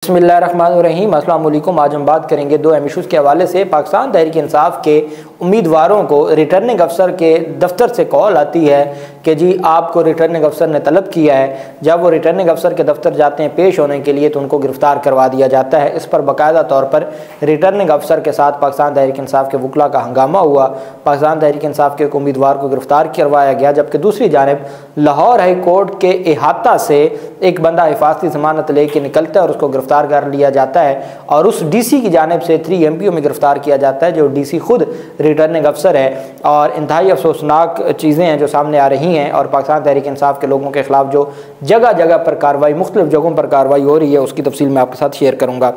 बिस्मिल्लाहिर्रहमानिर्रहीम। अस्सलाम वालेकुम। आज हम बात करेंगे दो अहम इशूज़ के हवाले से। पाकिस्तान तहरीक इंसाफ के उम्मीदवारों को रिटर्निंग अफसर के दफ्तर से कॉल आती है कि जी आपको रिटर्निंग अफसर ने तलब किया है। जब वो रिटर्निंग अफसर के दफ्तर जाते हैं पेश होने के लिए तो उनको गिरफ्तार करवा दिया जाता है। इस पर बाकायदा तौर पर रिटर्निंग अफसर के साथ पाकिस्तान तहरीक इंसाफ के वकला का हंगामा हुआ। पाकिस्तान तहरीक इंसाफ के एक उम्मीदवार को गिरफ्तार करवाया गया, जबकि दूसरी जानिब लाहौर हाई कोर्ट के अहाता से एक बंदा हिफाजती ज़मानत लेके निकलता है और उसको गिरफ्तार कर लिया जाता है और उस डीसी की जानिब से 3 MPO में गिरफ्तार किया जाता है, जो डीसी खुद रिटर्निंग अफसर है। और इंतहाई अफसोसनाक चीज़ें हैं जो सामने आ रही हैं और पाकिस्तान तहरीक इंसाफ के लोगों के खिलाफ जो जगह जगह पर कार्रवाई, मुख्तलिफ जगहों पर कार्रवाई हो रही है, उसकी तफसील मैं आपके साथ शेयर करूँगा।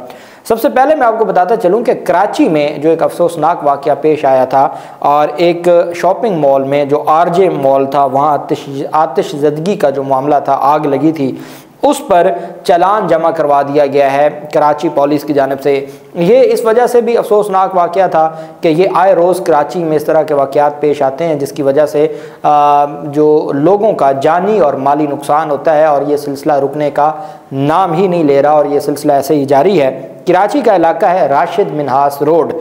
सबसे पहले मैं आपको बताता चलूँ कि कराची में जो एक अफसोसनाक वाक़या पेश आया था और एक शॉपिंग मॉल में जो RJ मॉल था वहाँ आतिशज़दगी का जो मामला था, आग लगी थी, उस पर चालान जमा करवा दिया गया है कराची पुलिस की जानिब से। ये इस वजह से भी अफसोसनाक वाक़या था कि ये आए रोज़ कराची में इस तरह के वाक़यात पेश आते हैं जिसकी वजह से जो लोगों का जानी और माली नुकसान होता है और ये सिलसिला रुकने का नाम ही नहीं ले रहा और ये सिलसिला ऐसे ही जारी है। कराची का इलाका है राशिद मिन्हास रोड,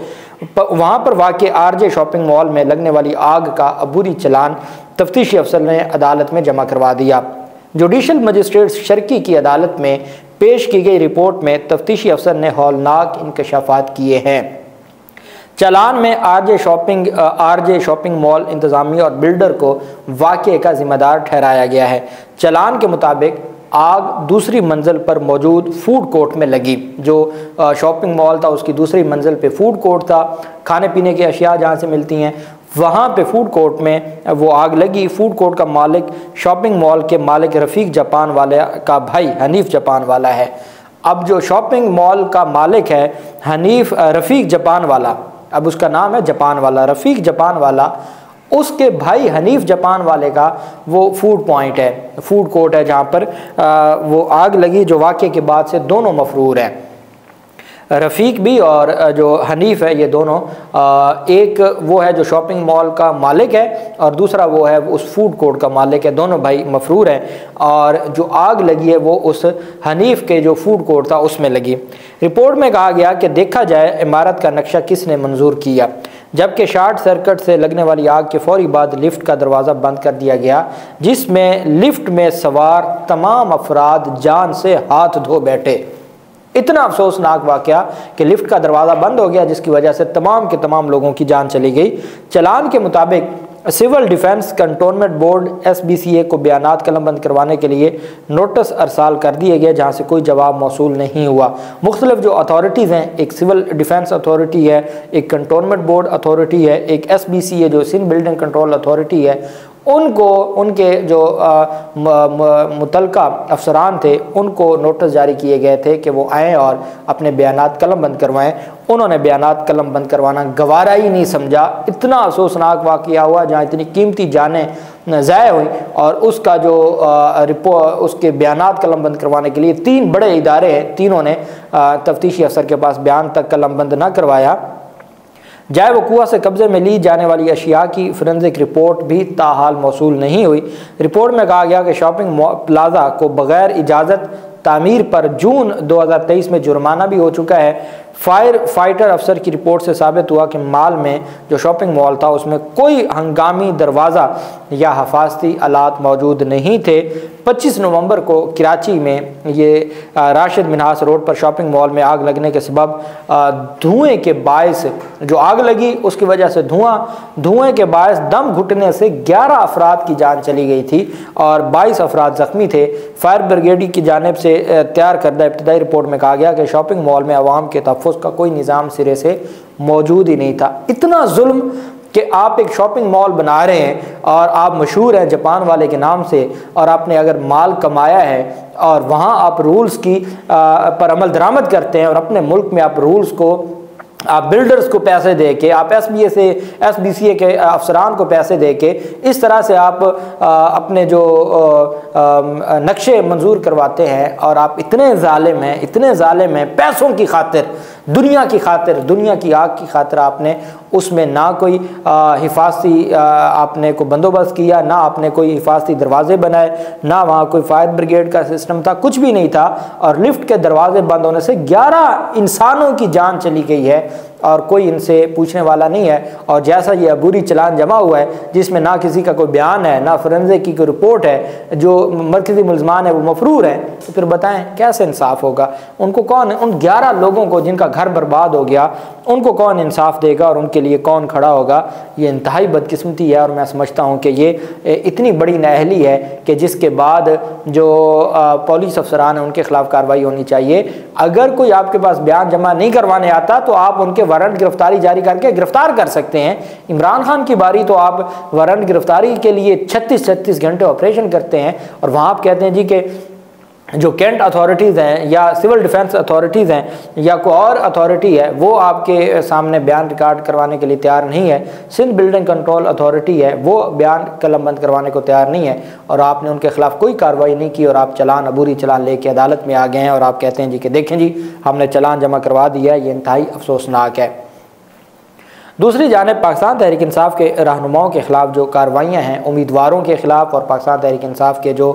वहाँ पर वाक़ RJ शॉपिंग मॉल में लगने वाली आग का अबूरी चालान तफ्तीशी अफसर ने अदालत में जमा करवा दिया। जुडिशल मजिस्ट्रेट शर्की की अदालत में पेश की गई रिपोर्ट में तफ्तीशी अफसर ने हौलनाक इंकशाफात किए हैं। चालान में RJ शॉपिंग मॉल इंतज़ामिया और बिल्डर को वाक़े का ज़िम्मेदार ठहराया गया है। चालान के मुताबिक आग दूसरी मंजिल पर मौजूद फूड कोर्ट में लगी। जो शॉपिंग मॉल था उसकी दूसरी मंजिल पे फूड कोर्ट था, खाने पीने की अशिया जहाँ से मिलती हैं, वहाँ पे फूड कोर्ट में वो आग लगी। फूड कोर्ट का मालिक शॉपिंग मॉल के मालिक रफ़ीक जापान वाले का भाई हनीफ जापान वाला है। अब जो शॉपिंग मॉल का मालिक है रफ़ीक जापान वाला, अब उसका नाम है जापान वाला, रफ़ीक जापान वाला, उसके भाई हनीफ जापान वाले का वो फूड पॉइंट है, फूड कोर्ट है जहाँ पर वो आग लगी, जो वाक़े के बाद से दोनों मफरूर हैं। रफ़ीक भी और जो हनीफ है, ये दोनों एक वो है जो शॉपिंग मॉल का मालिक है और दूसरा वो है उस फूड कोर्ट का मालिक है। दोनों भाई मफरूर हैं और जो आग लगी है वो उस हनीफ के जो फूड कोर्ट था उसमें लगी। रिपोर्ट में कहा गया कि देखा जाए इमारत का नक्शा किसने मंजूर किया, जबकि शॉर्ट सर्किट से लगने वाली आग के फौरी बाद लिफ्ट का दरवाज़ा बंद कर दिया गया, जिसमें लिफ्ट में सवार तमाम अफराद जान से हाथ धो बैठे। इतना अफसोसनाक वाक़या कि लिफ्ट का दरवाज़ा बंद हो गया जिसकी वजह से तमाम के तमाम लोगों की जान चली गई। चालान के मुताबिक civil defence cantonment board SBCA को बयानात कलमबंद करवाने के लिए नोटिस अरसाल कर दिए गए, जहाँ से कोई जवाब मौसूल नहीं हुआ। मुख्तलिफ जो अथॉरिटीज़ हैं, एक सिविल डिफेंस अथॉरिटी है, एक कंटोनमेंट बोर्ड अथॉरिटी है, एक SBCA जो सिंध बिल्डिंग कंट्रोल अथॉरिटी है, उनको उनके जो मुतलका अफसरान थे उनको नोटिस जारी किए गए थे कि वो आएँ और अपने बयानात कलम बंद करवाएँ। उन्होंने बयानात कलम बंद करवाना गवारा ही नहीं समझा। इतना अफसोसनाक वाक़या हुआ जहाँ इतनी कीमती जानें ज़ाय हुई और उसका जो उसके बयानात कलम बंद करवाने के लिए 3 बड़े इदारे हैं, तीनों ने तफ्तीशी अफसर के पास बयान तक कलम बंद ना करवाया। जाए वक़ूआ से कब्ज़े में ली जाने वाली अशिया की फोरेंसिक रिपोर्ट भी ताहाल मौसूल नहीं हुई। रिपोर्ट में कहा गया कि शॉपिंग प्लाजा को बग़ैर इजाज़त तामीर पर जून 2023 में जुर्माना भी हो चुका है। फायर फाइटर अफसर की रिपोर्ट से साबित हुआ कि माल में जो शॉपिंग मॉल था उसमें कोई हंगामी दरवाज़ा या हिफाजती आलात मौजूद नहीं थे। 25 नवंबर को कराची में ये राशिद मिन्हास रोड पर शॉपिंग मॉल में आग लगने के सबब धुएँ के बायस जो आग लगी उसकी वजह से धुएँ के बायस दम घुटने से 11 अफराद की जान चली गई थी और 22 अफराद ज़ख्मी थे। फायर ब्रिगेड की जानिब से तैयार करदा इब्तदाई रिपोर्ट में कहा गया कि शॉपिंग मॉल में आवाम के तहफ़्फ़ुज़ का कोई निज़ाम सिरे से मौजूद ही नहीं था। इतना जुल्म कि आप एक शॉपिंग मॉल बना रहे हैं और आप मशहूर हैं जापान वाले के नाम से और आपने अगर माल कमाया है और वहाँ आप रूल्स की पर अमल दरामद करते हैं और अपने मुल्क में आप रूल्स को آپ بلڈرز کو پیسے دے کے، آپ ایس بی سی اے کے افسران کو پیسے دے کے اس طرح سے آپ اپنے جو نقشے منظور کرواتے ہیں، اور آپ اتنے ظالم ہیں پیسوں کی خاطر، دنیا کی خاطر، دنیا کی آگ کی خاطر آپ نے اس میں نہ کوئی حفاظتی آپ نے کوئی بندوبست کیا، نہ آپ نے کوئی حفاظتی دروازے بنائے، نہ وہاں کوئی فائر بریگیڈ کا سسٹم تھا، کچھ بھی نہیں تھا، اور لفٹ کے دروازے بند ہونے سے 11 انسانوں کی جان چلی گئی ہے اور کوئی ان سے پوچھنے والا نہیں ہے۔ اور جیسا یہ عبوری چلان جمع ہوا ہے جس میں نہ کسی کا کوئی بیان ہے، نہ فورنزک کی کوئی رپورٹ ہے، جو مرکزی ملزمان ہیں وہ مفرور ہیں، تو پھر بتائیں کیسے انصاف ہوگا؟ ان کو کون، ان 11 لوگوں کو جن کا گھر برباد ہو گیا، ان کو کون انصاف دے گا اور ان کے لیے کون کھڑا ہوگا؟ یہ انتہائی بدقسمتی ہے، اور میں سمجھتا ہوں کہ یہ اتنی بڑی نااہلی ہے کہ جس کے بعد جو پولیس افسران ہیں ان کے خلاف کارروائی ہونی چاہیے۔ اگر کوئی آپ کے پاس بیان جمع نہیں کروانے آتا تو آپ ان کے وارنٹ گرفتاری جاری کر کے گرفتار کر سکتے ہیں۔ عمران خان کی باری تو آپ وارنٹ گرفتاری کے لیے 36 گھنٹے آپریشن کرتے ہیں، اور وہاں آپ کہتے ہیں جی کہ جو کینٹ اتھارٹیز ہیں یا سول ڈیفنس اتھارٹیز ہیں یا کوئی اور اتھارٹی ہے وہ آپ کے سامنے بیان ریکارڈ کروانے کے لیے تیار نہیں ہے۔ سندھ بلڈنگ کنٹرول اتھارٹی ہے، وہ بیان قلم بند کروانے کو تیار نہیں ہے، اور آپ نے ان کے خلاف کوئی کارروائی نہیں کی، اور آپ عبوری چلان لے کے عدالت میں آ گئے ہیں، اور آپ کہتے ہیں جی کہ دیکھیں جی ہم نے چلان جمع کروا دیا ہے۔ یہ انتہائی افسوسناک ہے۔ دوسری جانب پاکستان تحریک انصاف کے رہنماؤں کے خلاف جو کارروائیاں ہیں، امیدواروں کے خلاف اور پاکستان تحریک انصاف کے جو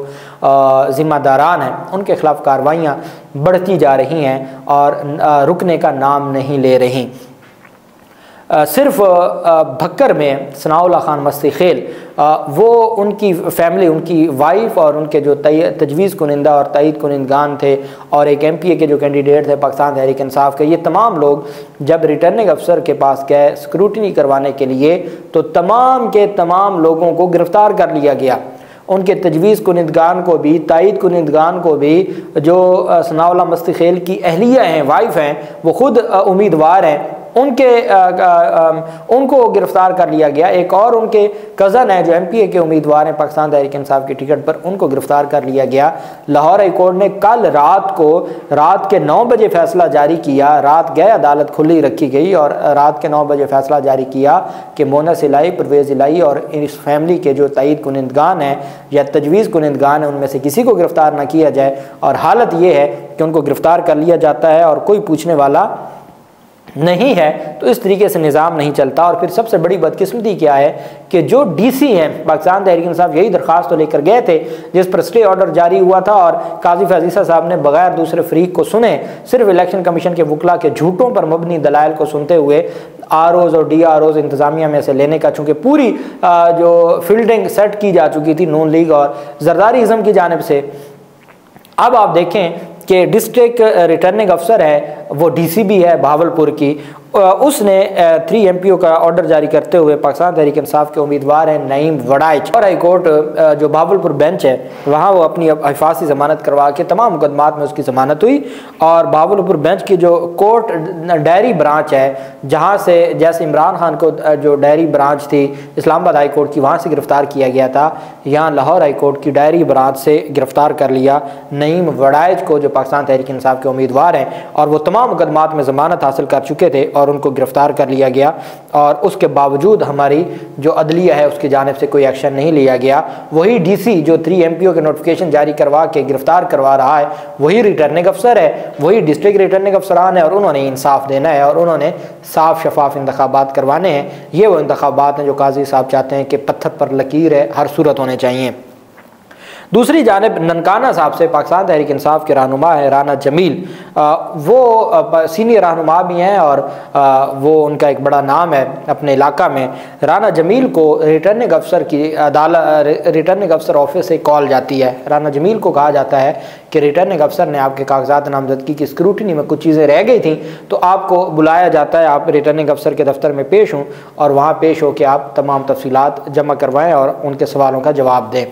ذمہ داران ہیں ان کے خلاف کارروائیاں بڑھتی جا رہی ہیں اور رکنے کا نام نہیں لے رہی۔ صرف بھکر میں ثناء اللہ خان مستی خیل، وہ ان کی فیملی، ان کی وائف اور ان کے جو تجویز کنندہ اور تائید کنندگان تھے، اور ایک ایم پی اے کے جو کینڈیڈیٹ تھے پاکستان تحریک انصاف کے، یہ تمام لوگ جب ریٹرننگ افسر کے پاس گئے اسکروٹنی کروانے کے لیے تو تمام کے تمام لوگوں کو گرفتار کر لیا گیا۔ ان کے تجویز کنندگان کو بھی، تائید کنندگان کو بھی، جو ثناء اللہ مستی خیل کی اہلیہ ہیں، وائف ہیں، وہ خود امیدوار ہیں، ان کو گرفتار کر لیا گیا۔ ایک اور ان کے کزن ہیں جو ایم پی اے کے امیدوار ہیں پاکستان تحریک انصاف کی ٹکٹ پر، ان کو گرفتار کر لیا گیا۔ لاہور ہائی کورٹ نے کل رات کے 9 بجے فیصلہ جاری کیا، رات گئے عدالت کھلی رکھی گئی، اور رات کے 9 بجے فیصلہ جاری کیا کہ مونس الہی، پرویز الہی اور اس فیملی کے جو تائید کنندگان ہیں یا تجویز کنندگان ہیں ان میں سے کسی کو گرفتار نہ کیا جائے، اور حالت یہ ہے کہ ان کو گرفتار کر لیا جاتا ہے اور کوئی پوچھنے والا نہیں ہے۔ تو اس طریقے سے نظام نہیں چلتا۔ اور پھر سب سے بڑی بدقسمتی کیا ہے کہ جو ڈی سی ہیں پاکستان تحریک انصاف، یہی درخواست تو لے کر گئے تھے جس پر اسٹے آرڈر جاری ہوا تھا، اور قاضی فیض صاحب نے بغیر دوسرے فریق کو سنے، صرف الیکشن کمیشن کے وکلاء کے جھوٹوں پر مبنی دلائل کو سنتے ہوئے آر اوز اور ڈی آر اوز انتظامیہ میں سے لینے کا، چونکہ پوری جو فیلڈنگ سیٹ کی جا چکی تھی نون لیگ اور زرداری ازم کی جانب سے۔ اب آپ دیکھیں کہ ڈسٹرکٹ ریٹرننگ افسر ہے، وہ ڈی سی بھی ہے بہاولپور کی، اس نے 3 ایم پی او کا آرڈر جاری کرتے ہوئے پاکستان تحریک انصاف کے امیدوار ہیں نعیم وڑائچ، اور ہائی کورٹ جو بہاولپور بینچ ہے وہاں وہ اپنی حفاظتی ضمانت کروا کے تمام مقدمات میں اس کی ضمانت ہوئی، اور بہاولپور بینچ کی جو کورٹ ڈائری برانچ ہے جہاں سے جیسے عمران خان کو جو ڈائری برانچ تھی اسلام آباد ہائی کورٹ کی وہاں سے گرفتار کیا گیا تھا، یہاں لاہور ہائی کورٹ کی ڈائری برانچ سے گرفتار کر لیا نعیم وڑائچ کو، جو پاکستان تحریک انصاف کے امیدوار ہیں، اور وہ تمام مقدمات میں ضمانت حاصل کر چکے تھے اور ان کو گرفتار کر لیا گیا، اور اس کے باوجود ہماری جو عدلیہ ہے اس کی جانب سے کوئی ایکشن نہیں لیا گیا۔ وہی ڈی سی جو 3 ایم پی او کے نوٹیفیکیشن جاری کروا کے گرفتار کروا رہا ہے وہی ریٹرننگ افسر ہے، وہی ڈسٹرکٹ ریٹرننگ افسران ہیں، اور انہوں نے انصاف دینا ہے اور انہوں نے صاف شفاف انتخابات کروانے ہیں۔ یہ وہ انتخابات ہیں جو قاضی صاحب چاہتے ہیں کہ پتھر پر لکیر ہے، ہر صورت ہونے چاہیے۔ دوسری جانب ننکانہ صاحب سے پاکستان تحریک انصاف کے رہنما ہے رانا جمیل، وہ سینئر رہنما بھی ہیں اور وہ ان کا ایک بڑا نام ہے اپنے علاقہ میں۔ رانا جمیل کو ریٹرننگ افسر کی ریٹرننگ افسر آفس سے کال جاتی ہے۔ رانا جمیل کو کہا جاتا ہے کہ ریٹرننگ افسر نے آپ کے کاغذات نامزدگی کی اسکروٹنی میں کچھ چیزیں رہ گئی تھیں تو آپ کو بلایا جاتا ہے، آپ ریٹرننگ افسر کے دفتر میں پیش ہوں اور وہاں پیش ہو کے آپ تمام تفصیلات جمع کروائیں اور ان کے سوالوں کا جواب دیں۔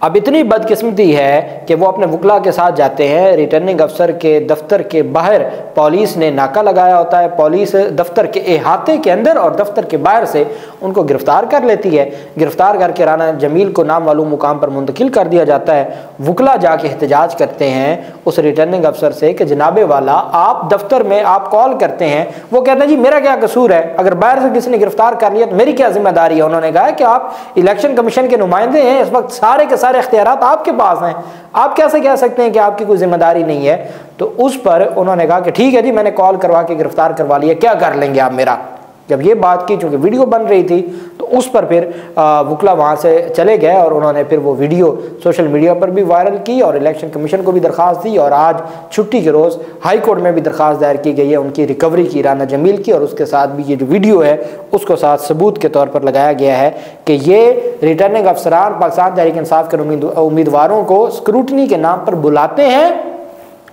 अब इतनी बदकिस्मती है कि वो अपने वकला के साथ जाते हैं, रिटर्निंग अफसर के दफ्तर के बाहर पुलिस ने नाका लगाया होता है, पुलिस दफ्तर के अहाते के अंदर और दफ्तर के बाहर से उनको गिरफ्तार कर लेती है। गिरफ्तार करके राना जमील को नाम मालूम मुकाम पर मुंतकिल कर दिया जाता है। वकला जाके एहतजाज करते हैं उस रिटर्निंग अफसर से कि जनाबे वाला, आप दफ्तर में आप कॉल करते हैं, वो कहते हैं जी मेरा क्या कसूर है, अगर बाहर से किसी ने गिरफ्तार कर लिया तो मेरी क्या जिम्मेदारी है। उन्होंने कहा कि आप इलेक्शन कमीशन के नुमाइंदे हैं, इस वक्त सारे के सारे इख्तियारात आपके पास हैं, आप कैसे कह सकते हैं कि आपकी कोई जिम्मेदारी नहीं है। तो उस पर उन्होंने कहा कि ठीक है जी, मैंने कॉल करवा के गिरफ्तार करवा लिया, क्या कर लेंगे आप मेरा। जब ये बात की, चूंकि वीडियो बन रही थी, तो उस पर फिर वकला वहाँ से चले गए और उन्होंने फिर वो वीडियो सोशल मीडिया पर भी वायरल की और इलेक्शन कमीशन को भी दरख्वास्त दी। और आज छुट्टी के रोज़ हाई कोर्ट में भी दरख्वास्त दायर की गई है उनकी रिकवरी की, राना जमील की, और उसके साथ भी ये जो वीडियो है उसको साथ सबूत के तौर पर लगाया गया है कि ये रिटर्निंग अफसरान पाकिस्तान तहरीक इंसाफ के उम्मीदवारों को स्क्रूटनी के नाम पर बुलाते हैं,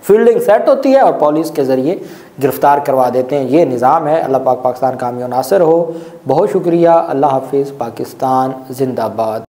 फील्डिंग सेट होती है और पुलिस के ज़रिए गिरफ्तार करवा देते हैं। ये निज़ाम है। अल्लाह पाक पाकिस्तान कामयाब नासिर हो। बहुत शुक्रिया। अल्लाह हाफिज़। पाकिस्तान जिंदाबाद।